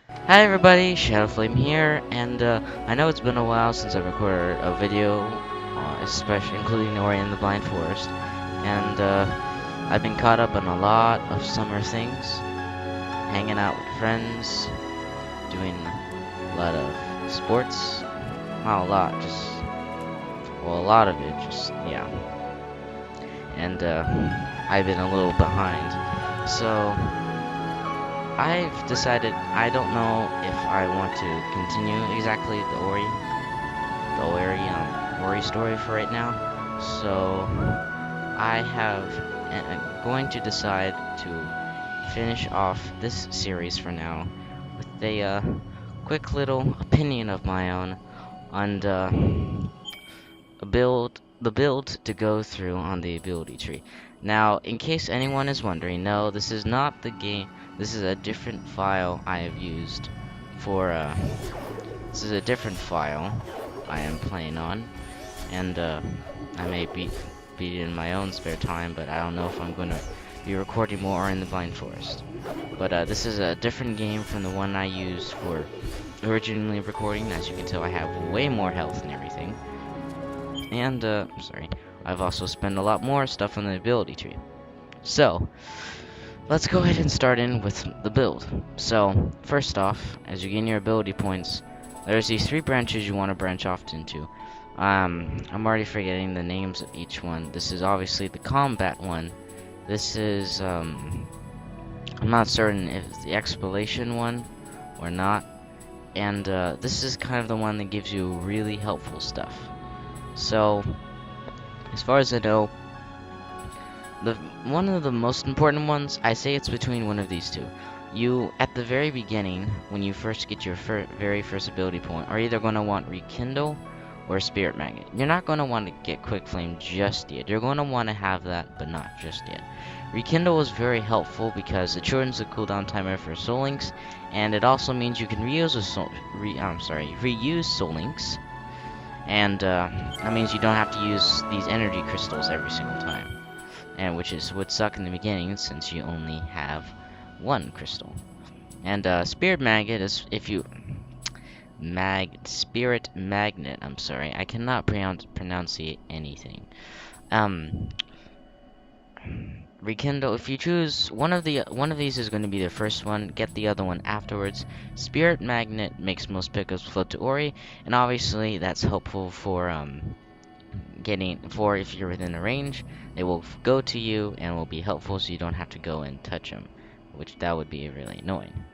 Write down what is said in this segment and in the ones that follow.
Hi everybody, Shadowflame here, and I know it's been a while since I've recorded a video, especially including Ori and the Blind Forest, and I've been caught up on a lot of summer things, hanging out with friends, doing a lot of sports, not a lot, a lot of it, yeah, and I've been a little behind, so I've decided I don't know if I want to continue exactly the Ori story for right now. So I have going to decide to finish off this series for now with a quick little opinion of my own on the build to go through on the ability tree. Now, in case anyone is wondering, no, this is not the game. This is a different file I have used for this is a different file I am playing on, and I may beat it in my own spare time, but I don't know if I'm gonna be recording more in the Blind Forest. But this is a different game from the one I used for originally recording. As you can tell, I have way more health and everything. And, sorry, I've also spent a lot more stuff on the ability tree. So, let's go ahead and start in with the build. So, first off, as you gain your ability points, there's these three branches you want to branch off into. I'm already forgetting the names of each one. This is obviously the combat one. This is, I'm not certain if it's the exploration one or not. And, this is kind of the one that gives you really helpful stuff. So, as far as I know, one of the most important ones, I say it's between one of these two. You, at the very beginning, when you first get your very first ability point, are either going to want Rekindle or Spirit Magnet. You're not going to want to get Quick Flame just yet. You're going to want to have that, but not just yet. Rekindle is very helpful because it shortens the cooldown timer for Soul Links, and it also means you can reuse Soul Links, and that means you don't have to use these energy crystals every single time, and which would suck in the beginning since you only have one crystal. And Spirit Magnet is if you Spirit Magnet. I'm sorry, I cannot pronounce anything. Um, Rekindle. If you choose one of these is going to be the first one. Get the other one afterwards. Spirit Magnet makes most pickups float to Ori, and obviously that's helpful for if you're within a range, they will go to you and will be helpful, so you don't have to go and touch them, which that would be really annoying.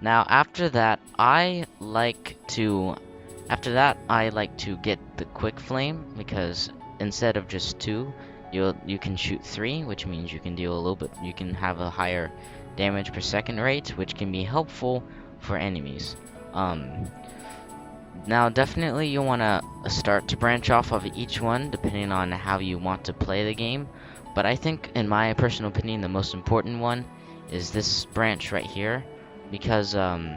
Now after that, I like to get the quick flame, because instead of just two, you can shoot three, which means you can deal a little bit. You can have a higher damage per second rate, which can be helpful for enemies. Now, definitely you'll want to start to branch off of each one depending on how you want to play the game. But I think, in my personal opinion, the most important one is this branch right here, because it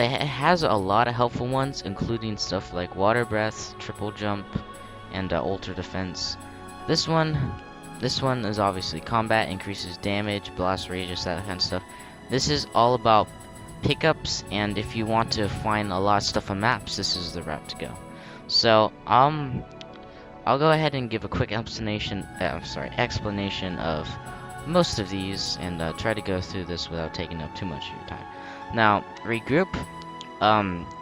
has a lot of helpful ones, including stuff like Water Breath, Triple Jump, and Ultra Defense. This one is obviously combat, increases damage, blast rage, just that kind of stuff. This is all about pickups, and if you want to find a lot of stuff on maps, this is the route to go. So I'll go ahead and give a quick explanation of most of these, and try to go through this without taking up too much of your time. Now, regroup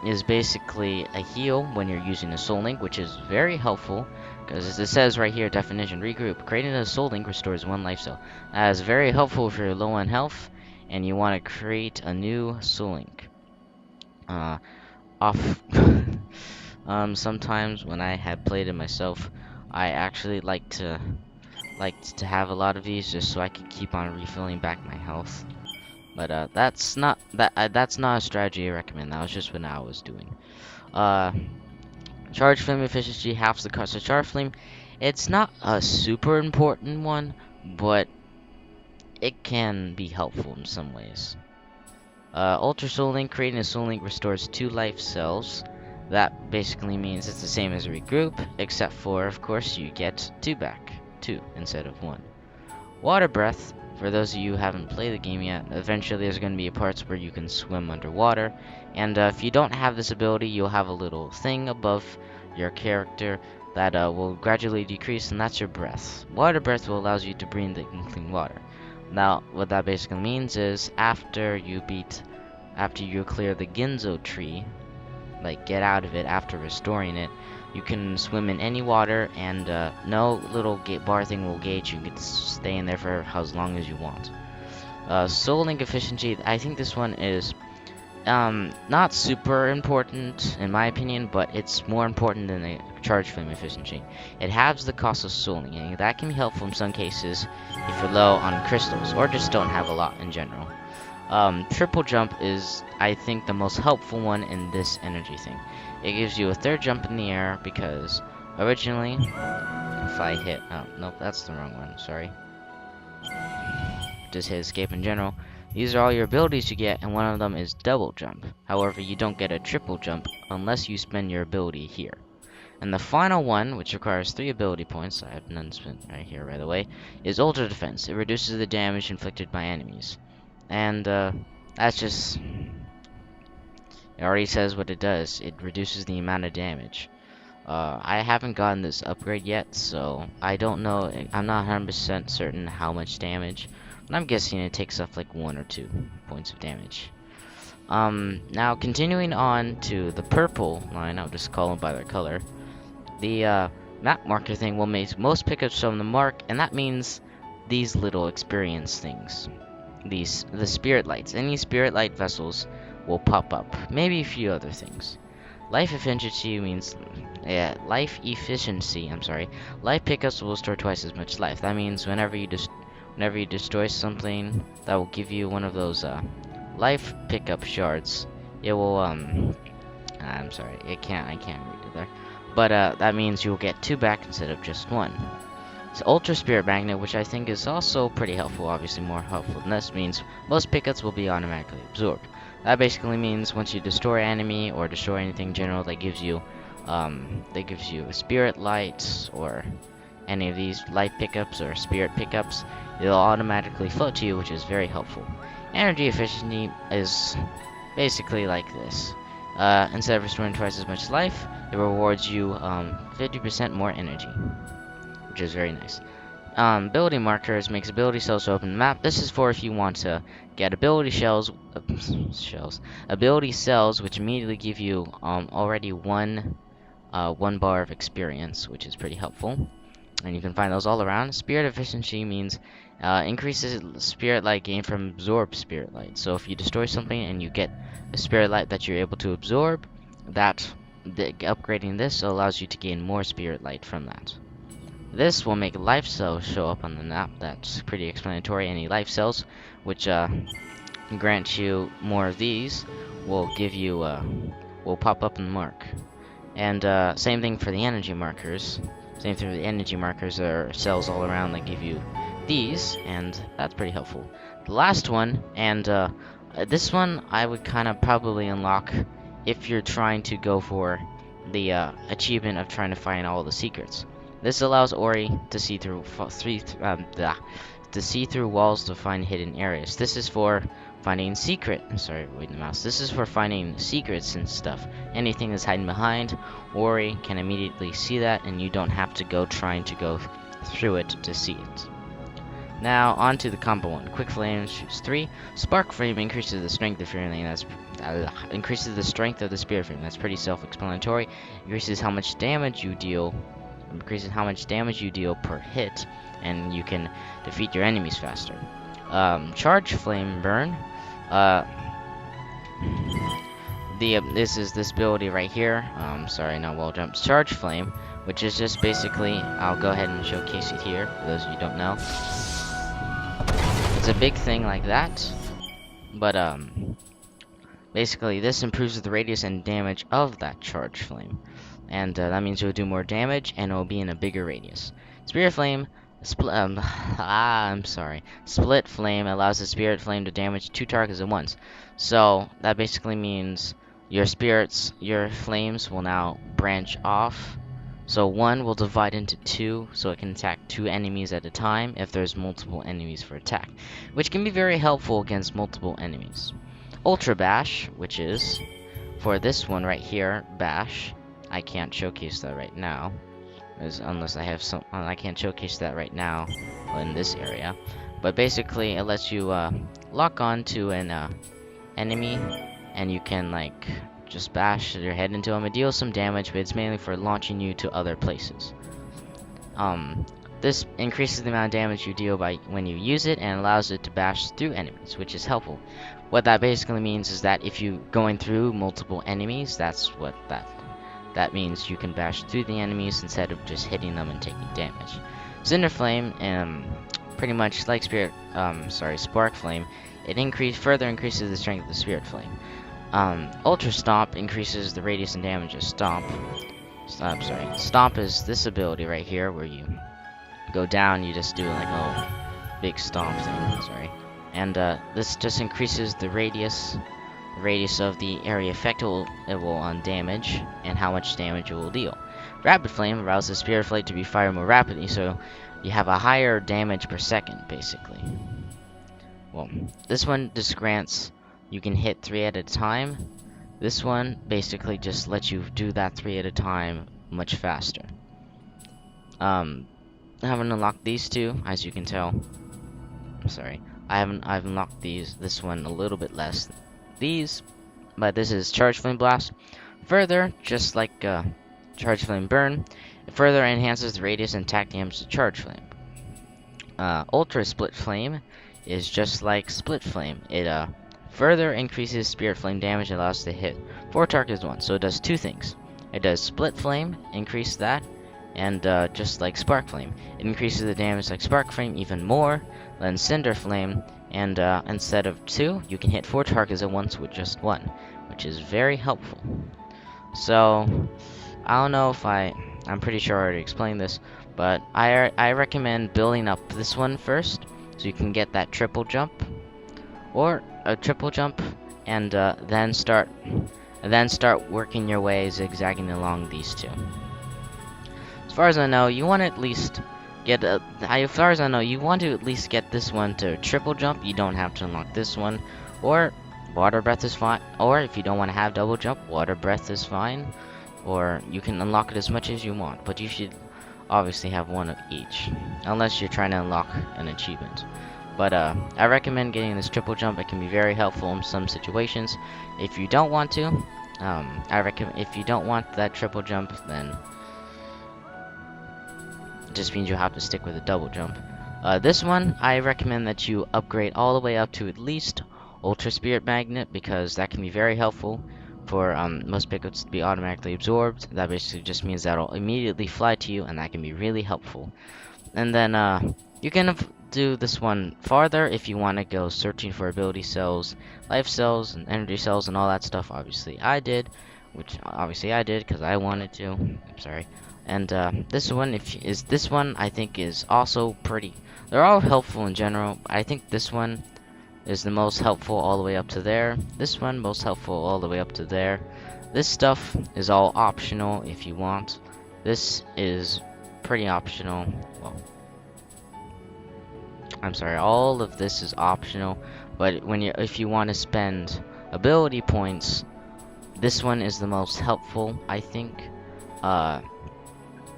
is basically a heal when you're using a Soul Link, which is very helpful, because as it says right here, definition, regroup. Creating a Soul Link restores one life cell. That is very helpful if you're low on health and you want to create a new Soul Link. Off. Sometimes when I have played it myself, I actually liked to have a lot of these just so I could keep on refilling back my health. But that's not a strategy I recommend. That was just what I was doing. Charge flame efficiency halves the cost of charge flame. It's not a super important one, but it can be helpful in some ways. Ultra Soul Link, creating a Soul Link restores 2 life cells. That basically means it's the same as a regroup, except for, of course, you get 2 back. 2 instead of 1. Water Breath for those of you who haven't played the game yet, eventually there's going to be parts where you can swim underwater, and if you don't have this ability, you'll have a little thing above your character that will gradually decrease, and that's your breath. Water breath will allow you to breathe in clean water. Now, what that basically means is after you clear the Ginzo tree, like get out of it after restoring it, you can swim in any water, and no little bar thing will gauge you. You can stay in there for as long as you want. Soul Link efficiency, I think this one is not super important in my opinion, but it's more important than the charge flame efficiency. It halves the cost of Soul Link, and that can be helpful in some cases if you're low on crystals or just don't have a lot in general. Triple jump is, I think, the most helpful one in this energy thing. It gives you a third jump in the air because originally, if I hit, oh, nope, that's the wrong one, sorry. Just hit escape in general. These are all your abilities you get, and one of them is double jump. However, you don't get a triple jump unless you spend your ability here. And the final one, which requires 3 ability points, I have none spent right here by the way, is Ultra Defense. It reduces the damage inflicted by enemies. And that's just, it already says what it does. It reduces the amount of damage. I haven't gotten this upgrade yet, so I don't know. I'm not 100% certain how much damage, but I'm guessing it takes off like 1 or 2 points of damage. Now continuing on to the purple line, I'll just call them by their color. The map marker thing will make most pickups from the mark, and that means these little experience things. The spirit lights. Any spirit light vessels will pop up. Maybe a few other things. Life efficiency means, life pickups will restore twice as much life. That means whenever you destroy something that will give you one of those life pickup shards, it will I can't read it there. But that means you'll get 2 back instead of just 1. It's Ultra Spirit Magnet, which I think is also pretty helpful, obviously more helpful than this, means most pickups will be automatically absorbed. That basically means once you destroy an enemy or destroy anything in general that gives you a spirit light or any of these light pickups or spirit pickups, it'll automatically float to you, which is very helpful. Energy efficiency is basically like this. Instead of restoring twice as much life, it rewards you 50% more energy, which is very nice. Ability markers makes ability cells to open the map. This is for if you want to get ability ability cells, which immediately give you already one bar of experience, which is pretty helpful. And you can find those all around. Spirit efficiency means increases spirit light gain from absorb spirit light. So if you destroy something and you get a spirit light that you're able to absorb, upgrading this allows you to gain more spirit light from that. This will make life cells show up on the map. That's pretty explanatory. Any life cells, which grant you more of these, will give you will pop up in the mark. And same thing for the energy markers. Same thing for the energy markers. There are cells all around that give you these, and that's pretty helpful. The last one, and this one I would kind of probably unlock if you're trying to go for the achievement of trying to find all the secrets. This allows Ori to see through walls to find hidden areas. This is for finding This is for finding secrets and stuff. Anything that's hiding behind, Ori can immediately see that, and you don't have to go trying to go through it to see it. Now on to the combo one. Quick Flame shoots 3. Spark Flame increases the strength of Spirit Flame. Increases the strength of the Spirit Flame. That's pretty self-explanatory. Increases how much damage you deal. Increases how much damage you deal per hit, and you can defeat your enemies faster. Charge Flame Burn. This is this ability right here. Not wall jumps. Charge Flame, which is just basically, I'll go ahead and showcase it here for those of you who don't know. It's a big thing like that, but basically this improves the radius and damage of that charge flame, and that means you'll do more damage and it'll be in a bigger radius. Spirit Flame. Split Flame allows the Spirit Flame to damage 2 targets at once. So that basically means your flames will now branch off. So one will divide into two, so it can attack two enemies at a time if there's multiple enemies for attack, which can be very helpful against multiple enemies. Ultra Bash, which is for this one right here, Bash. I can't showcase that right now, unless I have some. I can't showcase that right now in this area. But basically, it lets you lock on to an enemy, and you can like just bash your head into them. It deals some damage, but it's mainly for launching you to other places. This increases the amount of damage you deal by when you use it, and allows it to bash through enemies, which is helpful. What that basically means is that if you're going through multiple enemies, that's what that means. You can bash through the enemies instead of just hitting them and taking damage. Cinder Flame, pretty much like Spark Flame, it further increases the strength of the Spirit Flame. Ultra Stomp increases the radius and damage of Stomp. Stomp is this ability right here where you go down, you just do like a big stomp thing, and this just increases the radius of the area affected. It will damage and how much damage it will deal. Rapid Flame allows the Spirit Flame to be fired more rapidly, so you have a higher damage per second, basically. Well, this one just grants you can hit 3 at a time. This one basically just lets you do that 3 at a time much faster. I haven't unlocked these two, as you can tell. I've unlocked this one a little bit less than these, but this is Charge Flame Blast. Further, just like Charge Flame Burn, it further enhances the radius and attack damage to Charge Flame. Ultra Split Flame is just like Split Flame. It further increases Spirit Flame damage and allows to hit 4 targets at once. So it does 2 things. It does Split Flame, increase that, and just like Spark Flame, it increases the damage like Spark Flame even more than Cinder Flame, and instead of 2, you can hit 4 targets at once with just 1, which is very helpful. So, I don't know if I'm pretty sure I already explained this, but I recommend building up this one first, so you can get that triple jump, or a triple jump, and then start working your way zigzagging along these two. As far as I know, you want to at least get this one to triple jump. You don't have to unlock this one, or Water Breath is fine. Or if you don't want to have double jump, Water Breath is fine. Or you can unlock it as much as you want, but you should obviously have one of each, unless you're trying to unlock an achievement. But I recommend getting this triple jump. It can be very helpful in some situations. If you don't want to, if you don't want that triple jump, then it just means you have to stick with a double jump. This one, I recommend that you upgrade all the way up to at least Ultra Spirit Magnet, because that can be very helpful for most pickups to be automatically absorbed. That basically just means that it'll immediately fly to you, and that can be really helpful. And then you can do this one farther if you want to go searching for ability cells, life cells, and energy cells, and all that stuff. Obviously I did because I wanted to. I'm sorry. And this one I think is also pretty. They're all helpful in general. I think this one is the most helpful all the way up to there. This one most helpful all the way up to there. This stuff is all optional if you want. This is pretty optional. Well, I'm sorry, all of this is optional, but if you want to spend ability points, this one is the most helpful, I think.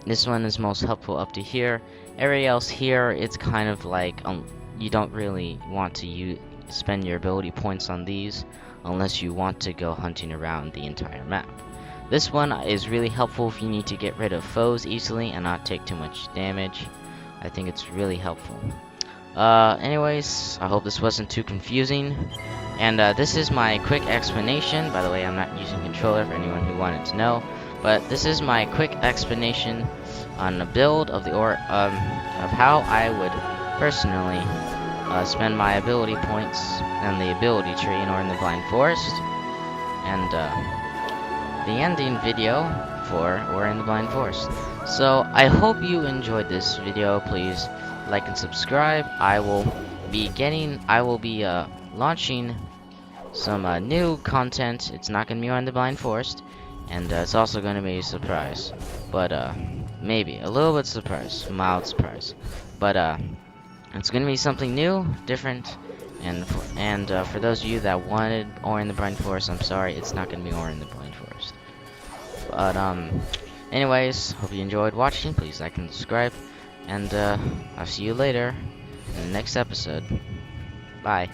This one is most helpful up to here. Everything else here, it's kind of like you don't really want to spend your ability points on these unless you want to go hunting around the entire map. This one is really helpful if you need to get rid of foes easily and not take too much damage. I think it's really helpful. Anyways, I hope this wasn't too confusing. And this is my quick explanation. By the way, I'm not using controller for anyone who wanted to know. But this is my quick explanation on the build of of how I would personally spend my ability points and the ability tree in Ori and the Blind Forest. And the ending video for Ori and the Blind Forest. So I hope you enjoyed this video. Please like and subscribe. I will be launching some new content. It's not going to be on the Blind Forest, and it's also going to be a surprise. But maybe a little bit surprised, mild surprise, but it's gonna be something new, different, and for those of you that wanted Ori in the Blind Forest, I'm sorry, it's not gonna be Ori in the Blind Forest. But anyways, hope you enjoyed watching. Please like and subscribe, and I'll see you later in the next episode. Bye.